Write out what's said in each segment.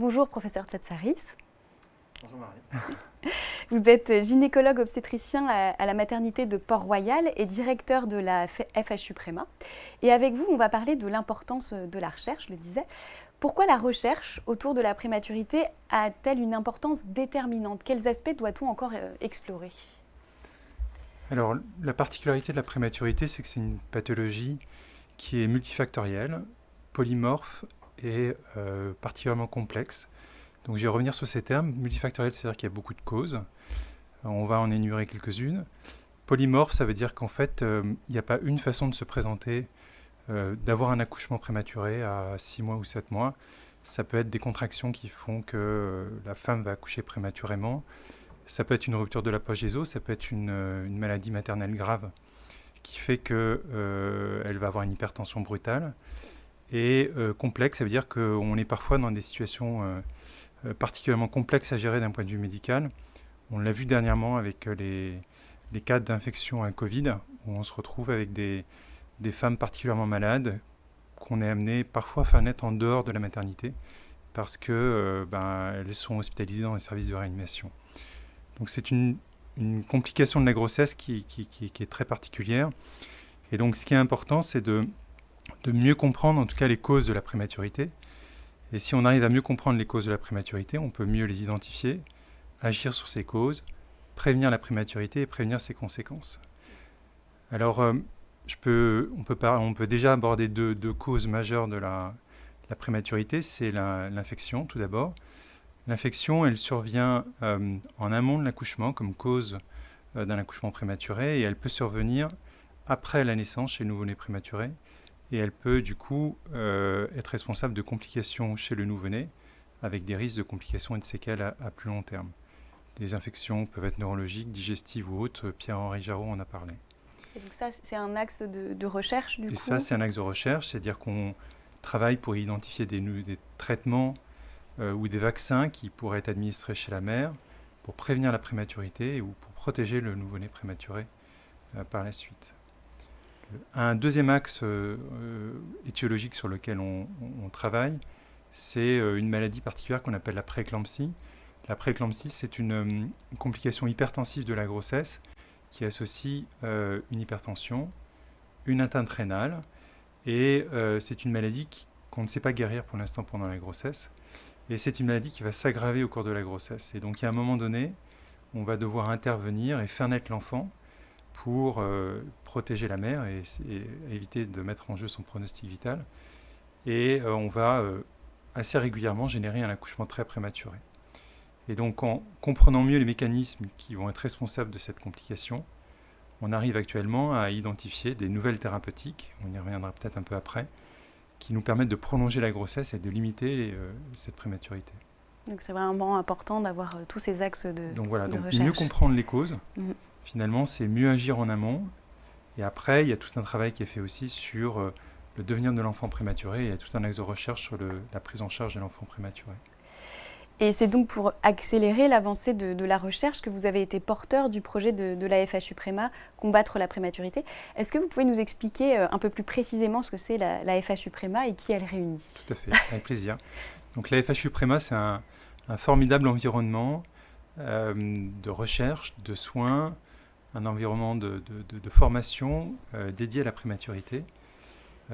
Bonjour, professeur Tsatsaris. Bonjour Marie. Vous êtes gynécologue obstétricien à la maternité de Port-Royal et directeur de la FHU Préma. Et avec vous, on va parler de l'importance de la recherche, je le disais. Pourquoi la recherche autour de la prématurité a-t-elle une importance déterminante? Quels aspects doit-on encore explorer? Alors, la particularité de la prématurité, c'est que c'est une pathologie qui est multifactorielle, polymorphe et particulièrement complexe. Donc, je vais revenir sur ces termes. Multifactoriel, c'est-à-dire qu'il y a beaucoup de causes. On va en énumérer quelques-unes. Polymorphe, ça veut dire qu'en fait, il n'y a pas une façon de se présenter, d'avoir un accouchement prématuré à 6 mois ou 7 mois. Ça peut être des contractions qui font que la femme va accoucher prématurément. Ça peut être une rupture de la poche des os, ça peut être une maladie maternelle grave qui fait qu'elle va avoir une hypertension brutale. Et complexe, ça veut dire qu'on est parfois dans des situations particulièrement complexes à gérer d'un point de vue médical. On l'a vu dernièrement avec les cas d'infection à Covid, où on se retrouve avec des femmes particulièrement malades qu'on est amené parfois à faire naître en dehors de la maternité parce qu'elles sont hospitalisées dans les services de réanimation. Donc c'est une complication de la grossesse qui est très particulière. Et donc ce qui est important, c'est de mieux comprendre en tout cas les causes de la prématurité. Et si on arrive à mieux comprendre les causes de la prématurité, on peut mieux les identifier, agir sur ces causes, prévenir la prématurité et prévenir ses conséquences. Alors on peut déjà aborder deux causes majeures de la prématurité. C'est l'infection tout d'abord. L'infection, elle survient en amont de l'accouchement comme cause d'un accouchement prématuré et elle peut survenir après la naissance chez le nouveau-né prématuré et elle peut du coup être responsable de complications chez le nouveau-né avec des risques de complications et de séquelles à plus long terme. Les infections peuvent être neurologiques, digestives ou autres. Pierre-Henri Jarreau en a parlé. Et donc ça, c'est un axe de recherche du coup? Et ça, c'est un axe de recherche, c'est-à-dire qu'on travaille pour identifier des traitements ou des vaccins qui pourraient être administrés chez la mère pour prévenir la prématurité ou pour protéger le nouveau-né prématuré par la suite. Un deuxième axe étiologique sur lequel on travaille, c'est une maladie particulière qu'on appelle la prééclampsie. La prééclampsie, c'est une complication hypertensive de la grossesse qui associe une hypertension, une atteinte rénale, et c'est une maladie qu'on ne sait pas guérir pour l'instant pendant la grossesse. Et c'est une maladie qui va s'aggraver au cours de la grossesse. Et donc, à un moment donné, on va devoir intervenir et faire naître l'enfant pour protéger la mère et éviter de mettre en jeu son pronostic vital. Et on va assez régulièrement générer un accouchement très prématuré. Et donc, en comprenant mieux les mécanismes qui vont être responsables de cette complication, on arrive actuellement à identifier des nouvelles thérapeutiques, on y reviendra peut-être un peu après, qui nous permettent de prolonger la grossesse et de limiter cette prématurité. Donc c'est vraiment important d'avoir tous ces axes de recherche. Mieux comprendre les causes, finalement, c'est mieux agir en amont. Et après, il y a tout un travail qui est fait aussi sur le devenir de l'enfant prématuré. Il y a tout un axe de recherche sur la prise en charge de l'enfant prématuré. Et c'est donc pour accélérer l'avancée de la recherche que vous avez été porteur du projet de la FHU Préma, Combattre la prématurité. Est-ce que vous pouvez nous expliquer un peu plus précisément ce que c'est la FHU Préma et qui elle réunit? Tout à fait, avec plaisir. Donc la FHU Préma, c'est un formidable environnement de recherche, de soins, un environnement de formation dédié à la prématurité.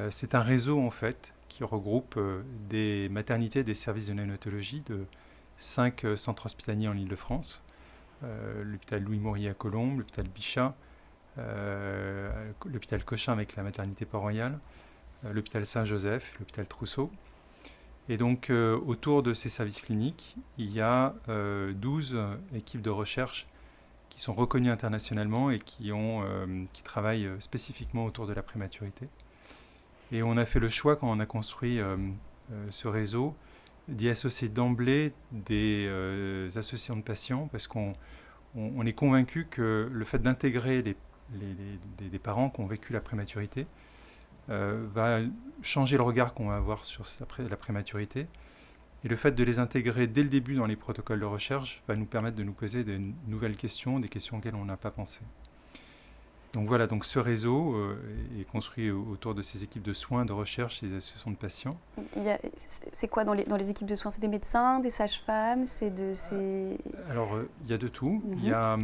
C'est un réseau en fait qui regroupe des maternités, des services de néonatologie de 5 centres hospitaliers en Île-de-France, l'hôpital Louis-Morier à Colombes, l'hôpital Bichat, l'hôpital Cochin avec la maternité Port-Royal, l'hôpital Saint-Joseph, l'hôpital Trousseau. Et donc autour de ces services cliniques, il y a 12 équipes de recherche qui sont reconnues internationalement et qui travaillent spécifiquement autour de la prématurité. Et on a fait le choix, quand on a construit ce réseau, d'y associer d'emblée des associations de patients, parce qu'on est convaincu que le fait d'intégrer des parents qui ont vécu la prématurité va changer le regard qu'on va avoir sur la prématurité. Et le fait de les intégrer dès le début dans les protocoles de recherche va nous permettre de nous poser de nouvelles questions, des questions auxquelles on n'a pas pensé. Donc voilà, donc ce réseau est construit autour de ces équipes de soins, de recherche et des associations de patients. C'est quoi dans les équipes de soins? C'est des médecins, des sages-femmes? Alors, il y a de tout. Il y a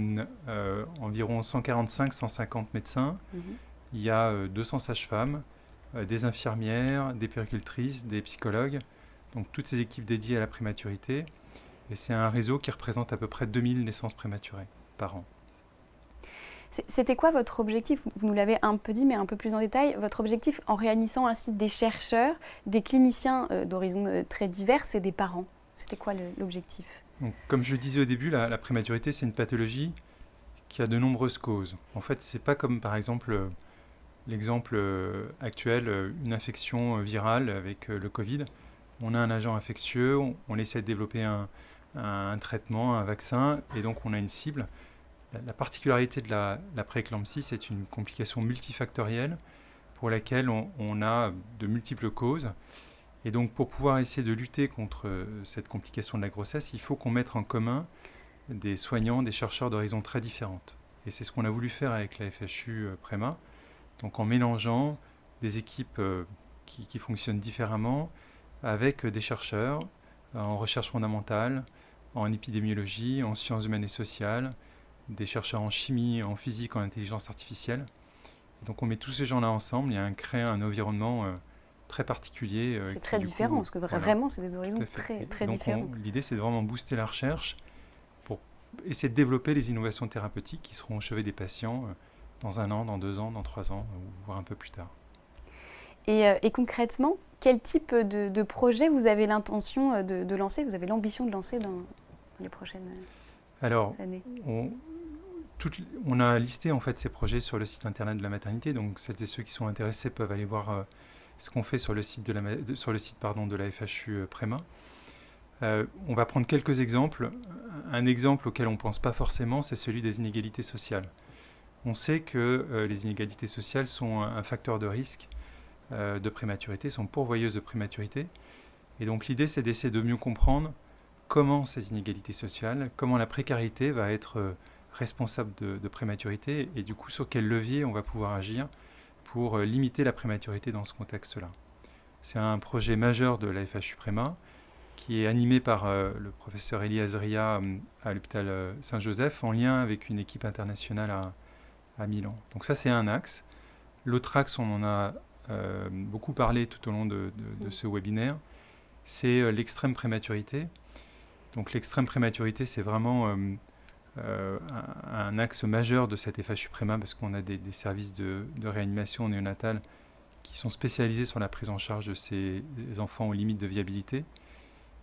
environ 145-150 médecins. Il y a 200 sages-femmes, des infirmières, des puéricultrices, des psychologues. Donc toutes ces équipes dédiées à la prématurité. Et c'est un réseau qui représente à peu près 2000 naissances prématurées par an. C'était quoi votre objectif? Vous nous l'avez un peu dit, mais un peu plus en détail. Votre objectif en réunissant ainsi des chercheurs, des cliniciens d'horizons très divers et des parents. C'était quoi l'objectif? Donc, comme je le disais au début, la prématurité, c'est une pathologie qui a de nombreuses causes. En fait, ce n'est pas comme par exemple l'exemple actuel, une infection virale avec le Covid. On a un agent infectieux, on essaie de développer un traitement, un vaccin, et donc on a une cible. La particularité de la prééclampsie, c'est une complication multifactorielle pour laquelle on a de multiples causes. Et donc pour pouvoir essayer de lutter contre cette complication de la grossesse, il faut qu'on mette en commun des soignants, des chercheurs d'horizons très différentes. Et c'est ce qu'on a voulu faire avec la FHU Préma, donc en mélangeant des équipes qui fonctionnent différemment avec des chercheurs en recherche fondamentale, en épidémiologie, en sciences humaines et sociales, des chercheurs en chimie, en physique, en intelligence artificielle. Et donc on met tous ces gens-là ensemble et on crée un environnement très particulier. C'est très différent, parce que vraiment, c'est des horizons très différents. L'idée, c'est de vraiment booster la recherche pour essayer de développer les innovations thérapeutiques qui seront au chevet des patients dans 1 an, dans 2 ans, dans 3 ans, voire un peu plus tard. Et concrètement, quel type de projet vous avez l'intention de lancer, vous avez l'ambition de lancer dans les prochaines années? On a listé en fait ces projets sur le site internet de la maternité, donc celles et ceux qui sont intéressés peuvent aller voir ce qu'on fait sur le site de la FHU Préma. On va prendre quelques exemples. Un exemple auquel on ne pense pas forcément, c'est celui des inégalités sociales. On sait que les inégalités sociales sont un facteur de risque de prématurité, sont pourvoyeuses de prématurité. Et donc l'idée, c'est d'essayer de mieux comprendre comment ces inégalités sociales, comment la précarité va être responsable de prématurité et du coup sur quel levier on va pouvoir agir pour limiter la prématurité dans ce contexte-là. C'est un projet majeur de la FHU Préma qui est animé par le professeur Elie Azria à l'hôpital Saint-Joseph en lien avec une équipe internationale à Milan. Donc ça, c'est un axe. L'autre axe, on en a beaucoup parlé tout au long de ce webinaire, c'est l'extrême prématurité. Donc l'extrême prématurité, c'est vraiment un axe majeur de cette FHU Préma parce qu'on a des services de réanimation néonatale qui sont spécialisés sur la prise en charge de ces enfants aux limites de viabilité.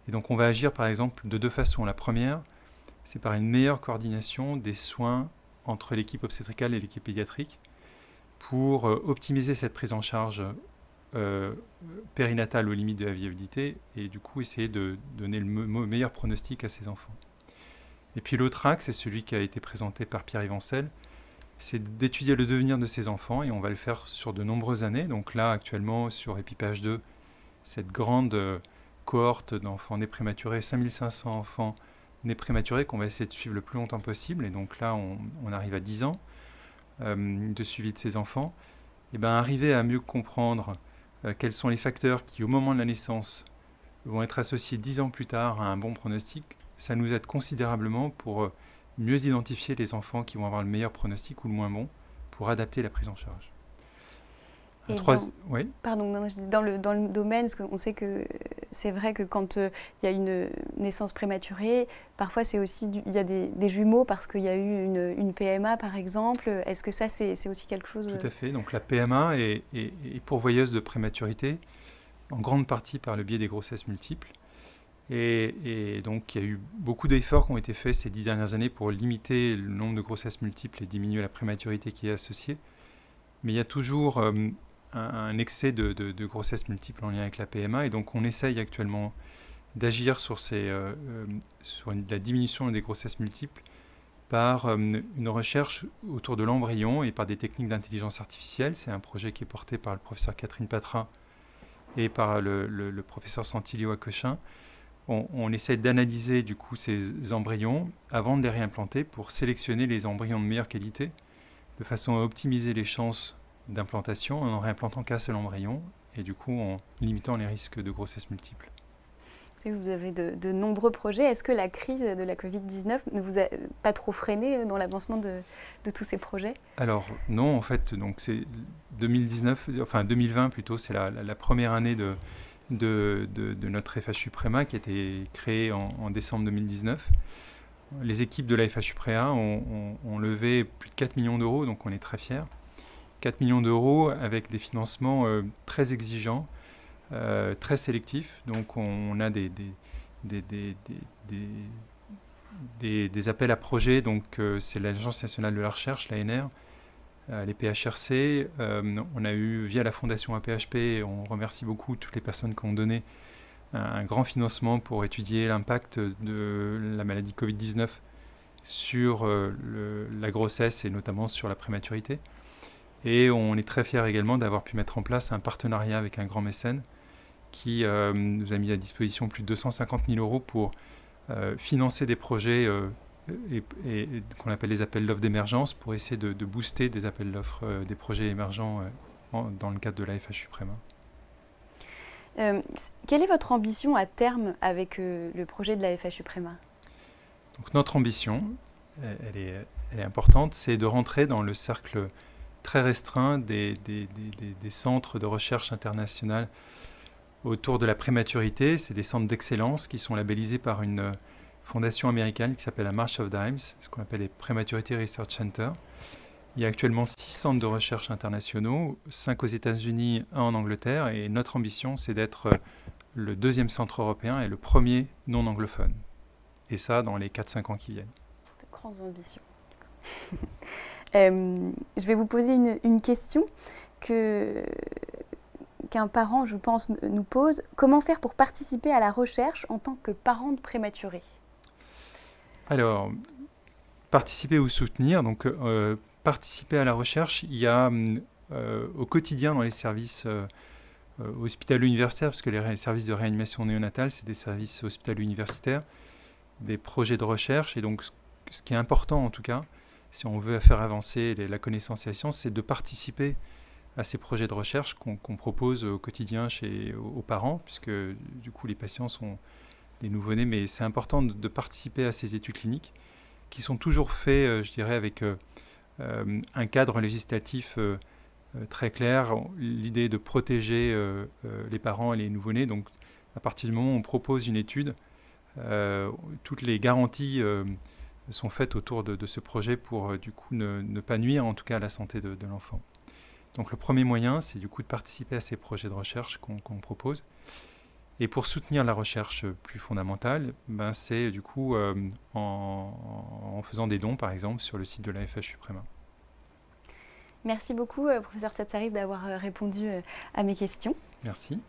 Et donc on va agir par exemple de 2 façons. La première, c'est par une meilleure coordination des soins entre l'équipe obstétricale et l'équipe pédiatrique pour optimiser cette prise en charge périnatale aux limites de la viabilité et du coup essayer de donner le meilleur pronostic à ces enfants. Et puis l'autre axe, c'est celui qui a été présenté par Pierre-Yves Ancel, c'est d'étudier le devenir de ces enfants et on va le faire sur de nombreuses années. Donc là, actuellement, sur EPIPage 2, cette grande cohorte d'enfants nés prématurés, 5500 enfants nés prématurés qu'on va essayer de suivre le plus longtemps possible. Et donc là, on arrive à 10 ans de suivi de ces enfants. Et bien, arriver à mieux comprendre quels sont les facteurs qui, au moment de la naissance, vont être associés 10 ans plus tard à un bon pronostic, ça nous aide considérablement pour mieux identifier les enfants qui vont avoir le meilleur pronostic ou le moins bon pour adapter la prise en charge. Oui. Pardon, non, je dis dans le domaine, parce qu'on sait que c'est vrai que quand il y a une naissance prématurée, parfois c'est aussi il y a des jumeaux parce qu'il y a eu une PMA par exemple. Est-ce que ça c'est aussi quelque chose Tout à fait. Donc la PMA est pourvoyeuse de prématurité, en grande partie par le biais des grossesses multiples. Et donc il y a eu beaucoup d'efforts qui ont été faits ces 10 dernières années pour limiter le nombre de grossesses multiples et diminuer la prématurité qui est associée. Mais il y a toujours un excès de grossesses multiples en lien avec la PMA et donc on essaye actuellement d'agir sur la diminution des grossesses multiples par une recherche autour de l'embryon et par des techniques d'intelligence artificielle. C'est un projet qui est porté par le professeur Catherine Patra et par le professeur Santilio Acochin. On essaie d'analyser du coup ces embryons avant de les réimplanter pour sélectionner les embryons de meilleure qualité de façon à optimiser les chances d'implantation en n'en réimplantant qu'un seul embryon et du coup en limitant les risques de grossesse multiples. Vous avez de nombreux projets. Est-ce que la crise de la Covid-19 ne vous a pas trop freiné dans l'avancement de tous ces projets? Alors non, en fait, donc c'est 2020 plutôt, c'est la première année de notre FHU Préma qui a été créée en décembre 2019. Les équipes de la FHU Préa ont levé plus de 4 millions d'euros, donc on est très fiers. 4 millions d'euros avec des financements très exigeants, très sélectifs. Donc on a des appels à projets. Donc c'est l'Agence nationale de la recherche, l'ANR, les PHRC. On a eu via la fondation APHP, on remercie beaucoup toutes les personnes qui ont donné un grand financement pour étudier l'impact de la maladie Covid-19 sur la grossesse et notamment sur la prématurité. Et on est très fiers également d'avoir pu mettre en place un partenariat avec un grand mécène qui nous a mis à disposition plus de 250 000 euros pour financer des projets et qu'on appelle les appels d'offres d'émergence pour essayer de booster des appels d'offres des projets émergents dans le cadre de la FHU Préma. Quelle est votre ambition à terme avec le projet de la FHU Préma? Donc notre ambition, elle est importante, c'est de rentrer dans le cercle très restreint des centres de recherche internationale autour de la prématurité. C'est des centres d'excellence qui sont labellisés par une fondation américaine qui s'appelle la March of Dimes, ce qu'on appelle les Prematurity Research Center. Il y a actuellement 6 centres de recherche internationaux, 5 aux États-Unis, 1 en Angleterre, et notre ambition, c'est d'être le 2e centre européen et le premier non anglophone. Et ça, dans les 4-5 ans qui viennent. De grandes ambitions. Je vais vous poser une question qu'un parent, je pense, nous pose. Comment faire pour participer à la recherche en tant que parent de prématuré? Alors, participer ou soutenir, donc participer à la recherche, il y a au quotidien dans les services hospitalo-universitaires, parce que les services de réanimation néonatale, c'est des services hospitalo-universitaires, des projets de recherche, et donc ce qui est important en tout cas, si on veut faire avancer la connaissance et la science, c'est de participer à ces projets de recherche qu'on propose au quotidien aux parents, puisque du coup les patients sont des nouveau-nés, mais c'est important de participer à ces études cliniques qui sont toujours faites, je dirais, avec un cadre législatif très clair. L'idée est de protéger les parents et les nouveau-nés. Donc à partir du moment où on propose une étude, toutes les garanties sont faites autour de ce projet pour du coup ne pas nuire en tout cas à la santé de l'enfant. Donc le premier moyen, c'est du coup de participer à ces projets de recherche qu'on propose. Et pour soutenir la recherche plus fondamentale, c'est du coup en faisant des dons par exemple sur le site de la FHU Préma. Merci beaucoup professeur Tsatsaride d'avoir répondu à mes questions. Merci.